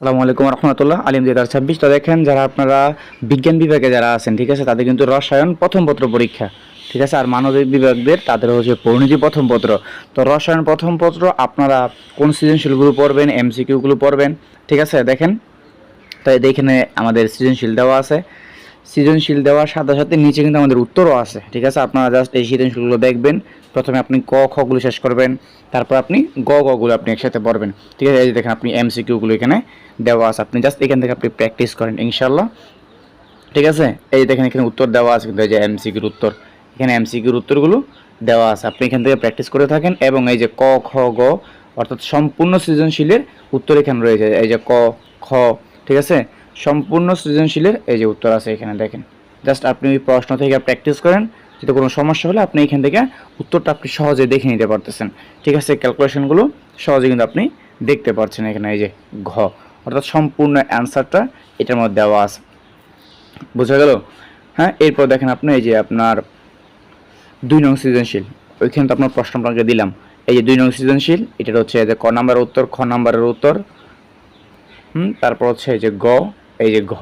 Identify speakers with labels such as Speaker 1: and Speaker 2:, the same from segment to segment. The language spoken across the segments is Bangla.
Speaker 1: আসসালামু আলাইকুম রহমতুল্লাহ আলিম 2026। তো দেখেন যারা আপনারা বিজ্ঞান বিভাগে যারা আছেন, ঠিক আছে, তাদের কিন্তু রসায়ন প্রথম পত্র পরীক্ষা, ঠিক আছে। আর মানবিক বিভাগদের তাদের হচ্ছে পরিণতি প্রথম পত্র। তো রসায়ন প্রথম পত্র আপনারা কোন সৃজনশীলগুলো পড়বেন, এমসিকিউগুলো পড়বেন, ঠিক আছে। দেখেন, তো এখানে আমাদের সৃজনশীল দেওয়া আছে। সৃজনশীল দেওয়ার সাথে সাথে নিচে কিন্তু আমাদের উত্তরও আছে, ঠিক আছে। আপনারা জাস্ট এই সৃজনশীলগুলো দেখবেন। প্রথমে আপনি ক খগুলো শেষ করবেন, তারপর আপনি গগুলো আপনি একসাথে পড়বেন, ঠিক আছে। এই যে দেখেন আপনি এমসিকিউগুলো এখানে দেওয়া আছে, আপনি জাস্ট এখান থেকে আপনি প্র্যাকটিস করেন ইনশাল্লাহ, ঠিক আছে। এই যে দেখেন এখানে উত্তর দেওয়া আছে, কিন্তু এই যে এমসিকিউর উত্তর, এখানে এমসিকিউর উত্তরগুলো দেওয়া আছে, আপনি এখান থেকে প্র্যাকটিস করে থাকেন। এবং এই যে ক খ গ অর্থাৎ সম্পূর্ণ সৃজনশীলের উত্তর এখানে রয়েছে, এই যে ক খ, ঠিক আছে। সম্পূর্ণ সৃজনশীলের এই যে উত্তর আছে এখানে দেখেন। জাস্ট আপনি ওই প্রশ্ন থেকে প্র্যাকটিস করেন, যদি কোনো সমস্যা হলে আপনি এখান থেকে উত্তরটা আপনি সহজে দেখে নিতে পারতেছেন, ঠিক আছে। ক্যালকুলেশনগুলো সহজে কিন্তু আপনি দেখতে পাচ্ছেন এখানে, এই যে ঘ অর্থাৎ সম্পূর্ণ অ্যান্সারটা এটার মধ্যে দেওয়া আছে, বোঝা গেল? হ্যাঁ, এরপর দেখেন আপনি এই যে আপনার 2 নং সৃজনশীল, ওইখানে তো আপনার প্রশ্ন আপনাকে দিলাম। এই যে 2 নং সৃজনশীল, এটার হচ্ছে যে ক নাম্বারের উত্তর, খ নাম্বারের উত্তর, তারপর হচ্ছে এই যে গ, এই যে ঘ,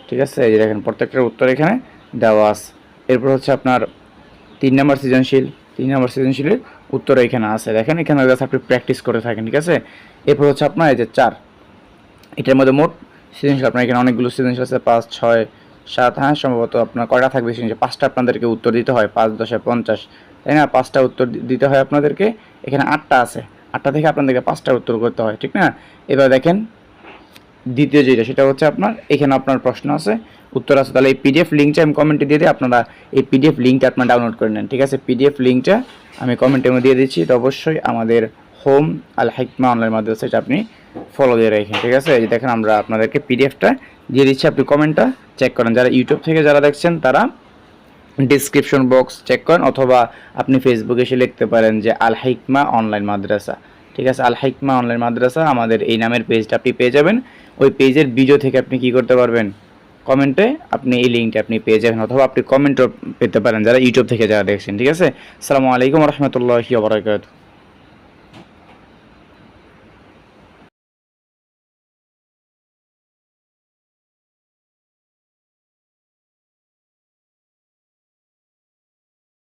Speaker 1: ঠিক আছে। এই যে দেখেন প্রত্যেকটার উত্তর এখানে দেওয়া আছে। এরপর হচ্ছে আপনার 3 নম্বর সৃজনশীল, 3 নম্বর সৃজনশীলের উত্তর এখানে আছে, দেখেন এখানে আপনি প্র্যাকটিস করে থাকেন, ঠিক আছে। এরপর হচ্ছে আপনার এই যে 4, এটার মধ্যে মোট সৃজনশীল আপনার এখানে অনেকগুলো সৃজনশীল আছে, 5 6 7, হ্যাঁ সম্ভবত আপনার কয়টা থাকবে সৃজনশীল, 5টা আপনাদেরকে উত্তর দিতে হয়, 5 10 50, তাই না? 5টা উত্তর দিতে হয় আপনাদেরকে। এখানে 8টা আছে, 8টা থেকে আপনাদেরকে 5টা উত্তর করতে হয়, ঠিক না? এবার দেখেন দ্বিতীয় যেটা, সেটা হচ্ছে আপনার এখানে আপনার প্রশ্ন আছে, উত্তর আছে। তাহলে এই পিডিএফ লিঙ্কটা আমি কমেন্টে দিয়ে দিই, আপনারা এই পিডিএফ লিঙ্কটা আপনারা ডাউনলোড করে নেন, ঠিক আছে। পিডিএফ লিঙ্কটা আমি কমেন্টে দিয়ে দিচ্ছি। তো অবশ্যই আমাদের হোম আল হিকমা অনলাইন মাদ্রাসা, সেটা আপনি ফলো দিয়ে রাখেন, ঠিক আছে। এই যে দেখেন আমরা আপনাদেরকে পিডিএফটা দিয়ে দিচ্ছি, আপনি কমেন্টটা চেক করেন। যারা ইউটিউব থেকে যারা দেখছেন তারা ডিসক্রিপশন বক্স চেক করেন, অথবা আপনি ফেসবুকে এসে লিখতে পারেন যে আল হিকমা অনলাইন মাদ্রাসা, ঠিক আছে। আল হিকমা অনলাইন মাদ্রাসা আমাদের এই নামের পেজটা আপনি পেয়ে যাবেন। ওই পেজের ভিডিও থেকে আপনি কি করতে পারবেন, কমেন্টে আপনি এই লিঙ্কটা আপনি পেয়ে যাবেন, অথবা আপনি কমেন্টও পেতে পারেন যারা ইউটিউব থেকে যারা দেখছেন, ঠিক আছে। আসসালামু আলাইকুম রহমতুল্লাহি ওয়া বারাকাতুহু।